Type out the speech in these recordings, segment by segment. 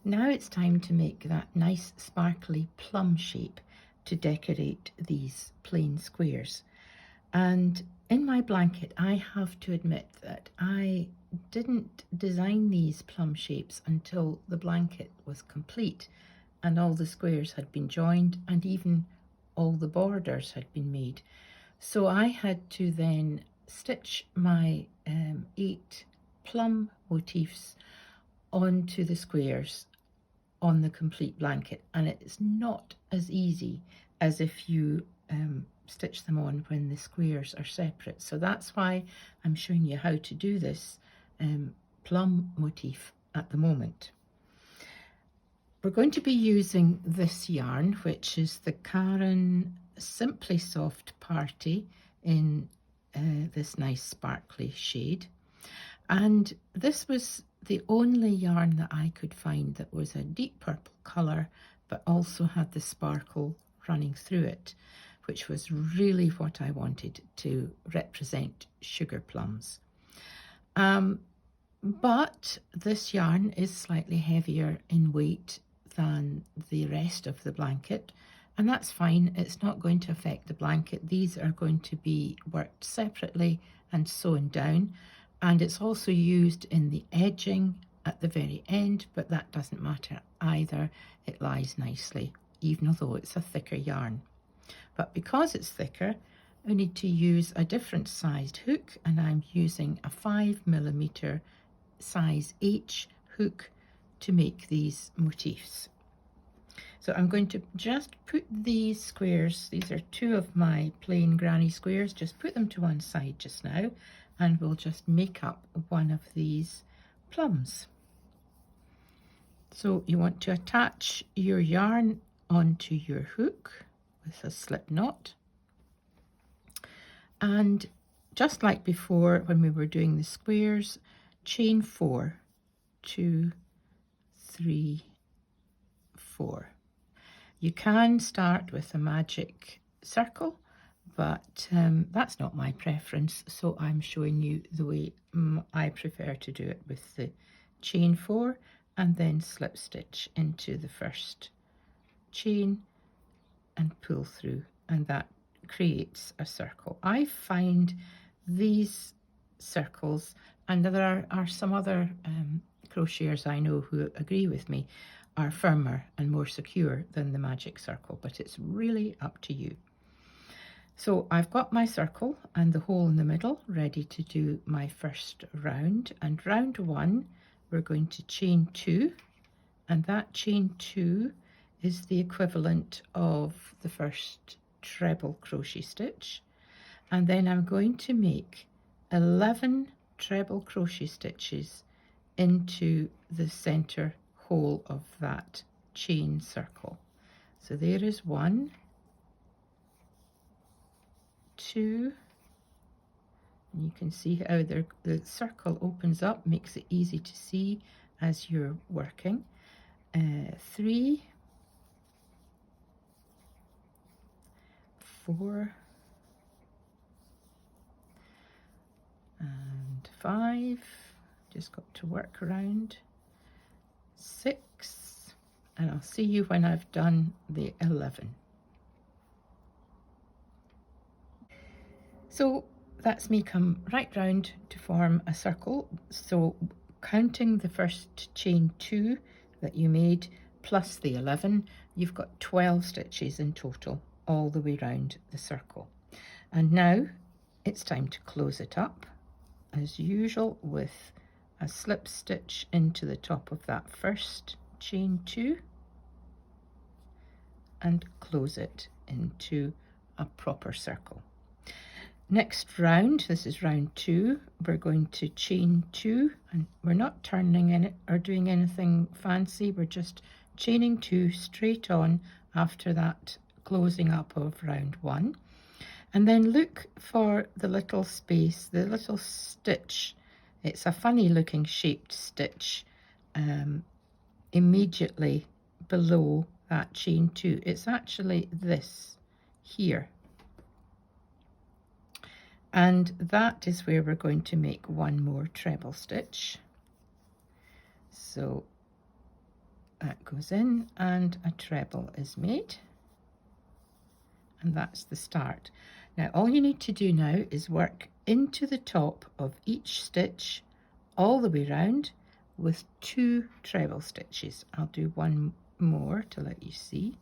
Now it's time to make that nice sparkly plum shape to decorate these plain squares. And in my blanket, I have to admit that I didn't design these plum shapes until the blanket was complete and all the squares had been joined and even all the borders had been made. So I had to then stitch my 8 plum motifs onto the squares on the complete blanket, and it's not as easy as if you stitch them on when the squares are separate. So that's why I'm showing you how to do this plum motif at the moment. We're going to be using this yarn, which is the Karen Simply Soft Party in this nice sparkly shade. And this was the only yarn that I could find that was a deep purple colour, but also had the sparkle running through it, which was really what I wanted to represent sugar plums. But this yarn is slightly heavier in weight than the rest of the blanket, and that's fine. It's not going to affect the blanket. These are going to be worked separately and sewn down, and it's also used in the edging at the very end, but that doesn't matter either. It lies nicely, even though it's a thicker yarn. But because it's thicker, I need to use a different sized hook, and I'm using a 5mm size H hook to make these motifs. So I'm going to just put these squares, these are 2 of my plain granny squares, just put them to one side just now, and we'll just make up one of these plums. So you want to attach your yarn onto your hook with a slip knot, and just like before when we were doing the squares, chain 4, 2, 3, 4. You can start with a magic circle, but that's not my preference, so I'm showing you the way I prefer to do it, with the chain 4 and then slip stitch into the first chain and pull through, and that creates a circle. I find these circles, and there are some other crocheters I know who agree with me, are firmer and more secure than the magic circle, but it's really up to you. So I've got my circle and the hole in the middle ready to do my first round, and round 1 we're going to chain 2, and that chain 2 is the equivalent of the first treble crochet stitch, and then I'm going to make 11 treble crochet stitches into the center hole of that chain circle. So there is 1, 2, and you can see how the circle opens up, makes it easy to see as you're working. 3, 4, and 5, just got to work around, 6, and I'll see you when I've done the 11. So that's me come right round to form a circle. So counting the first chain 2 that you made plus the 11, you've got 12 stitches in total all the way round the circle. And now it's time to close it up as usual with a slip stitch into the top of that first chain 2 and close it into a proper circle. Next round, this is round 2, we're going to chain 2, and we're not turning in it or doing anything fancy, we're just chaining 2 straight on after that closing up of round 1. And then look for the little space, the little stitch. It's a funny looking shaped stitch immediately below that chain 2. It's actually this here. And that is where we're going to make one more treble stitch. So that goes in and a treble is made, and that's the start. Now all you need to do now is work into the top of each stitch all the way round with 2 treble stitches. I'll do one more to let you see.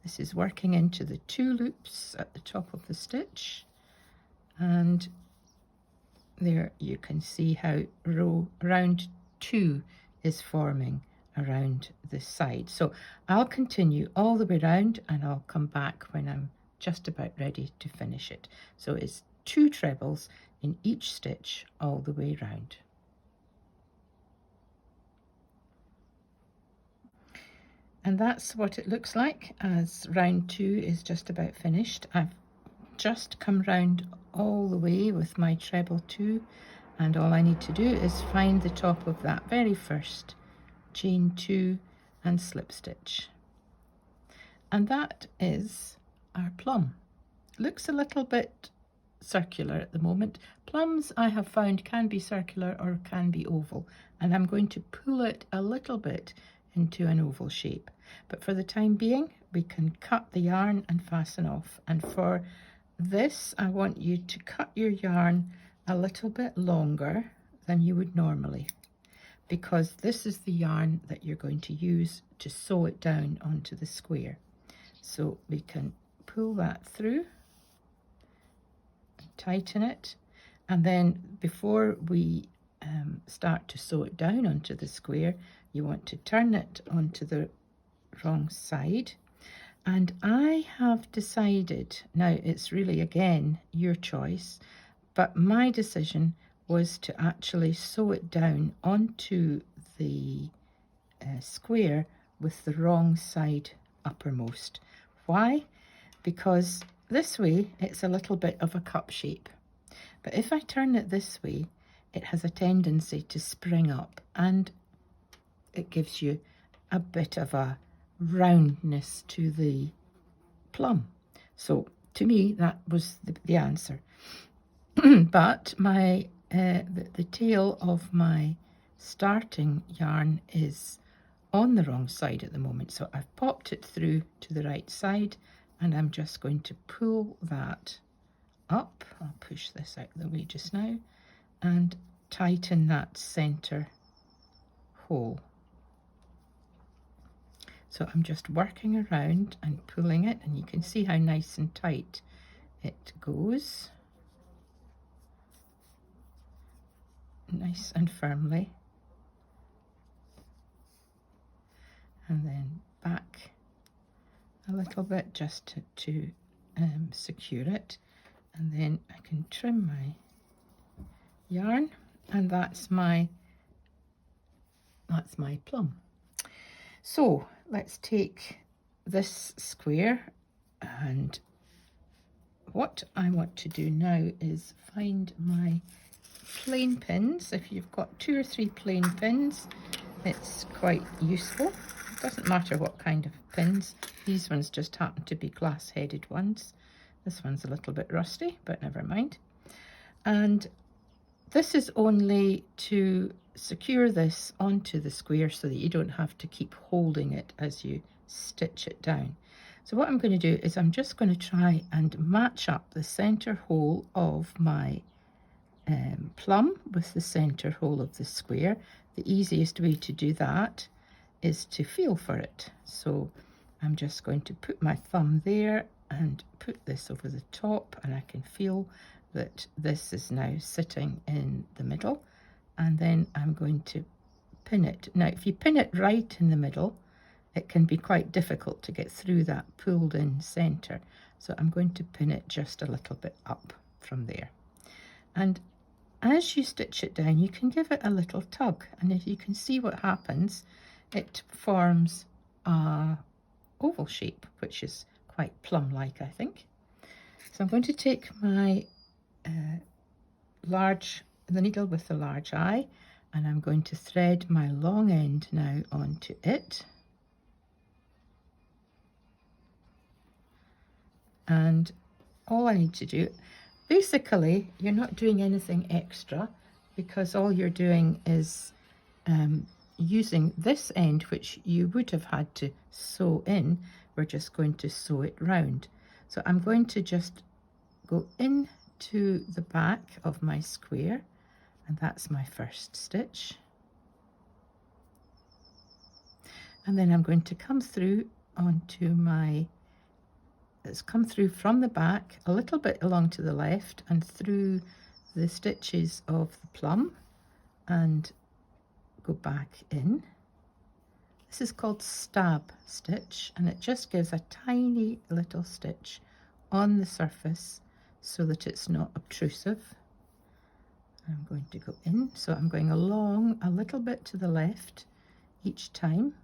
This is working into the 2 loops at the top of the stitch, and there you can see how round 2 is forming around the side. So I'll continue all the way round and I'll come back when I'm just about ready to finish it. So it's 2 trebles in each stitch all the way round. And that's what it looks like as round 2 is just about finished. I've just come round all the way with my treble 2, and all I need to do is find the top of that very first chain 2 and slip stitch. And that is our plum. Looks a little bit circular at the moment. Plums I have found can be circular or can be oval, and I'm going to pull it a little bit into an oval shape. But for the time being, we can cut the yarn and fasten off. And for this, I want you to cut your yarn a little bit longer than you would normally, because this is the yarn that you're going to use to sew it down onto the square. So we can pull that through, tighten it, and then before we start to sew it down onto the square, you want to turn it onto the wrong side. And I have decided, now it's really again your choice, but my decision was to actually sew it down onto the square with the wrong side uppermost. Why? Because this way it's a little bit of a cup shape, but if I turn it this way, it has a tendency to spring up and it gives you a bit of a roundness to the plum. So to me that was the answer. But my the tail of my starting yarn is on the wrong side at the moment, so I've popped it through to the right side, and I'm just going to pull that up. I'll push this out of the way just now and tighten that center hole. So I'm just working around and pulling it, and you can see how nice and tight it goes. Nice and firmly. And then back a little bit just to secure it. And then I can trim my yarn, and that's my plum. So let's take this square, and what I want to do now is find my plain pins. If you've got 2 or 3 plain pins, it's quite useful. It doesn't matter what kind of pins. These ones just happen to be glass-headed ones. This one's a little bit rusty, but never mind. And this is only to secure this onto the square so that you don't have to keep holding it as you stitch it down. So what I'm going to do is I'm just going to try and match up the center hole of my plum with the center hole of the square. The easiest way to do that is to feel for it. So I'm just going to put my thumb there and put this over the top, and I can feel that this is now sitting in the middle, and then I'm going to pin it. Now if you pin it right in the middle, it can be quite difficult to get through that pulled in center, so I'm going to pin it just a little bit up from there. And as you stitch it down, you can give it a little tug, and if you can see what happens, it forms a oval shape, which is quite plum-like, I think. So I'm going to take my the needle with the large eye, and I'm going to thread my long end now onto it. And all I need to do, basically, you're not doing anything extra, because all you're doing is using this end, which you would have had to sew in, we're just going to sew it round. So I'm going to just go into the back of my square, and that's my first stitch. And then I'm going to come through onto my, it's come through from the back a little bit along to the left and through the stitches of the plum and go back in. This is called stab stitch, and it just gives a tiny little stitch on the surface so that it's not obtrusive. I'm going to go in, so I'm going along a little bit to the left each time,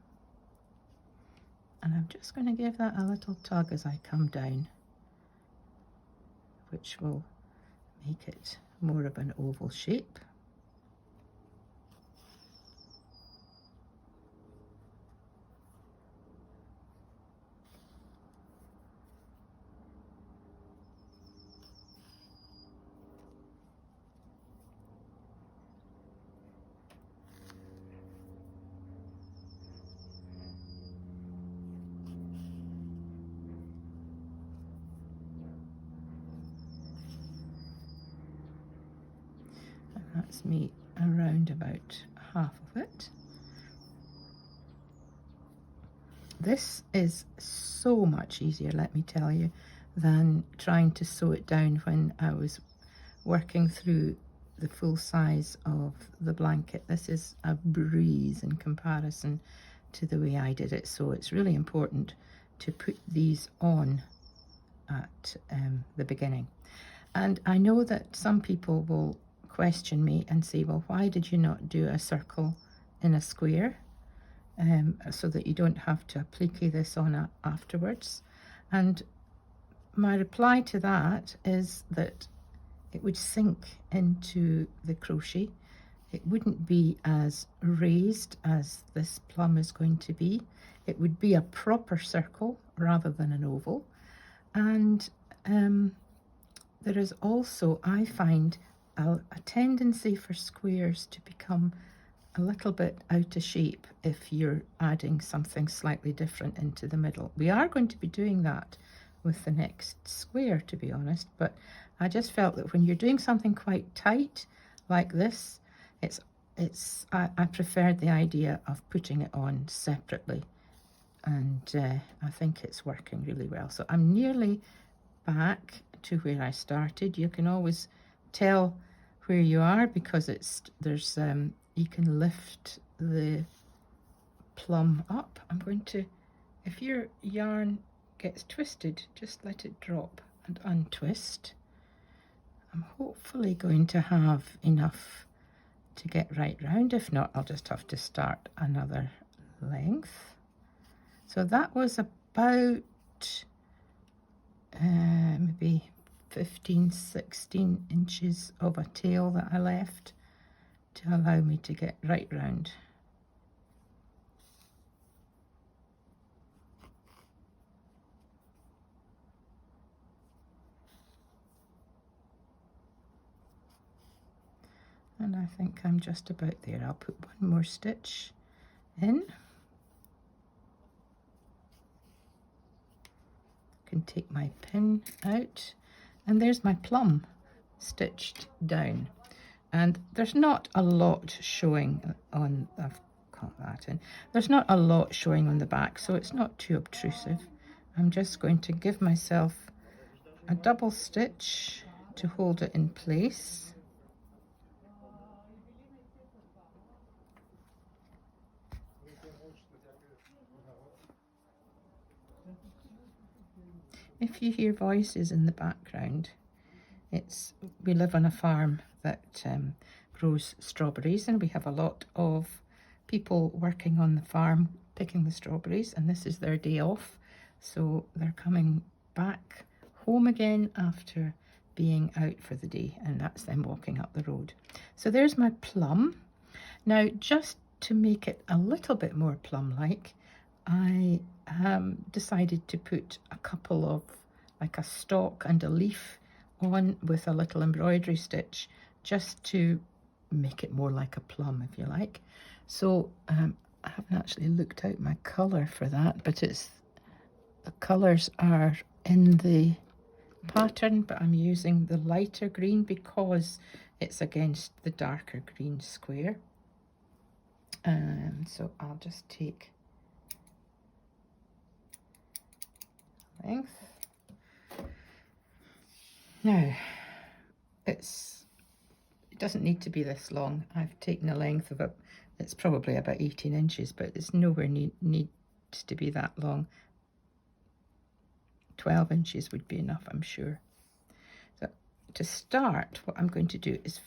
and I'm just going to give that a little tug as I come down, which will make it more of an oval shape. That's me around about half of it. This is so much easier, let me tell you, than trying to sew it down when I was working through the full size of the blanket. This is a breeze in comparison to the way I did it, so it's really important to put these on at the beginning. And I know that some people will question me and say, well, why did you not do a circle in a square so that you don't have to applique this on afterwards? And my reply to that is that it would sink into the crochet. It wouldn't be as raised as this plum is going to be. It would be a proper circle rather than an oval. And there is also, I find, a tendency for squares to become a little bit out of shape if you're adding something slightly different into the middle. We are going to be doing that with the next square, to be honest, but I just felt that when you're doing something quite tight like this, I preferred the idea of putting it on separately, and I think it's working really well. So I'm nearly back to where I started. You can always tell where you are because there's you can lift the plum up. I'm going to, if your yarn gets twisted, just let it drop and untwist. I'm hopefully going to have enough to get right round. If not, I'll just have to start another length. So that was about maybe 15-16 inches of a tail that I left to allow me to get right round. And I think I'm just about there. I'll put one more stitch in. I can take my pin out, and there's my plum stitched down. And there's not a lot showing on, I've got that in, there's not a lot showing on the back, so it's not too obtrusive. I'm just going to give myself a double stitch to hold it in place. If you hear voices in the background, we live on a farm that grows strawberries, and we have a lot of people working on the farm picking the strawberries, and this is their day off, so they're coming back home again after being out for the day, and that's them walking up the road. So there's my plum. Now, just to make it a little bit more plum-like, I decided to put a couple of, like a stalk and a leaf on with a little embroidery stitch, just to make it more like a plum, if you like. So I haven't actually looked out my colour for that, but the colours are in the pattern, but I'm using the lighter green because it's against the darker green square. So I'll just take length. Now it doesn't need to be this long. I've taken a length of it's probably about 18 inches, but it's nowhere needs to be that long. 12 inches would be enough, I'm sure. So to start, what I'm going to do is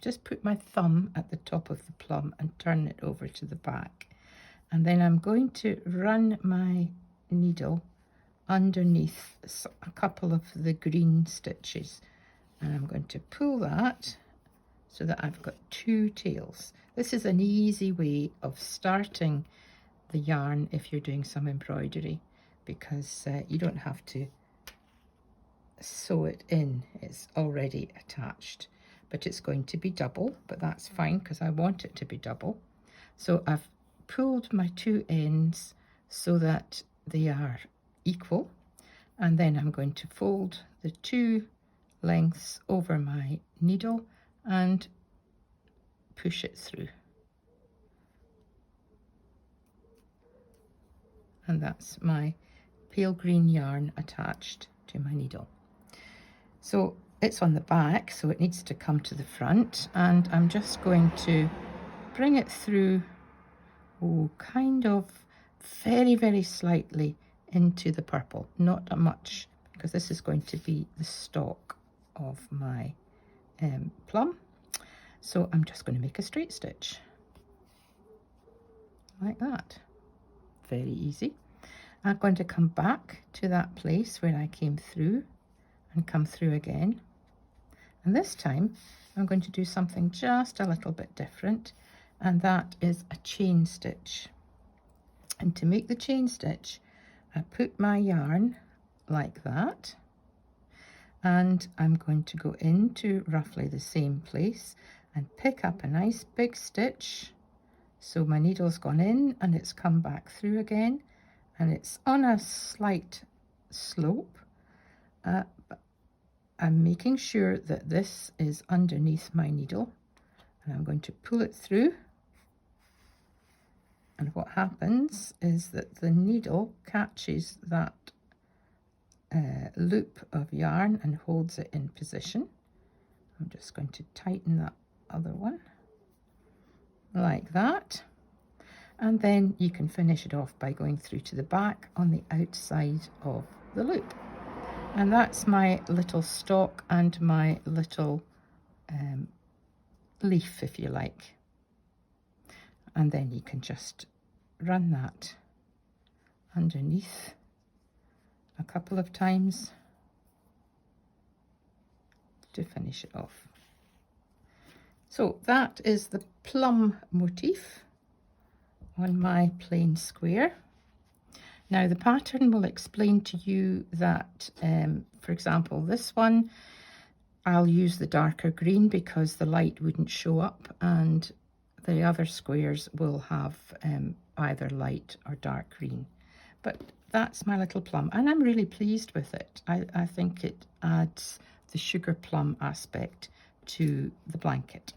just put my thumb at the top of the plum and turn it over to the back. And then I'm going to run my needle underneath a couple of the green stitches. And I'm going to pull that so that I've got 2 tails. This is an easy way of starting the yarn if you're doing some embroidery, because you don't have to sew it in, it's already attached. But it's going to be double, but that's fine because I want it to be double. So I've pulled my 2 ends so that they are equal, and then I'm going to fold the 2 lengths over my needle and push it through. And that's my pale green yarn attached to my needle. So it's on the back, so it needs to come to the front, and I'm just going to bring it through, kind of very, very slightly into the purple, not much, because this is going to be the stalk of my plum. So I'm just going to make a straight stitch like that. Very easy. I'm going to come back to that place where I came through and come through again, and this time I'm going to do something just a little bit different, and that is a chain stitch. And to make the chain stitch, I put my yarn like that, and I'm going to go into roughly the same place and pick up a nice big stitch. So my needle's gone in and it's come back through again, and it's on a slight slope. But I'm making sure that this is underneath my needle, and I'm going to pull it through. And what happens is that the needle catches that loop of yarn and holds it in position. I'm just going to tighten that other one like that, and then you can finish it off by going through to the back on the outside of the loop. And that's my little stalk and my little leaf, if you like. And then you can just run that underneath a couple of times to finish it off. So that is the plum motif on my plain square. Now the pattern will explain to you that, for example, this one, I'll use the darker green because the light wouldn't show up, and the other squares will have either light or dark green. But that's my little plum, and I'm really pleased with it. I think it adds the sugar plum aspect to the blanket.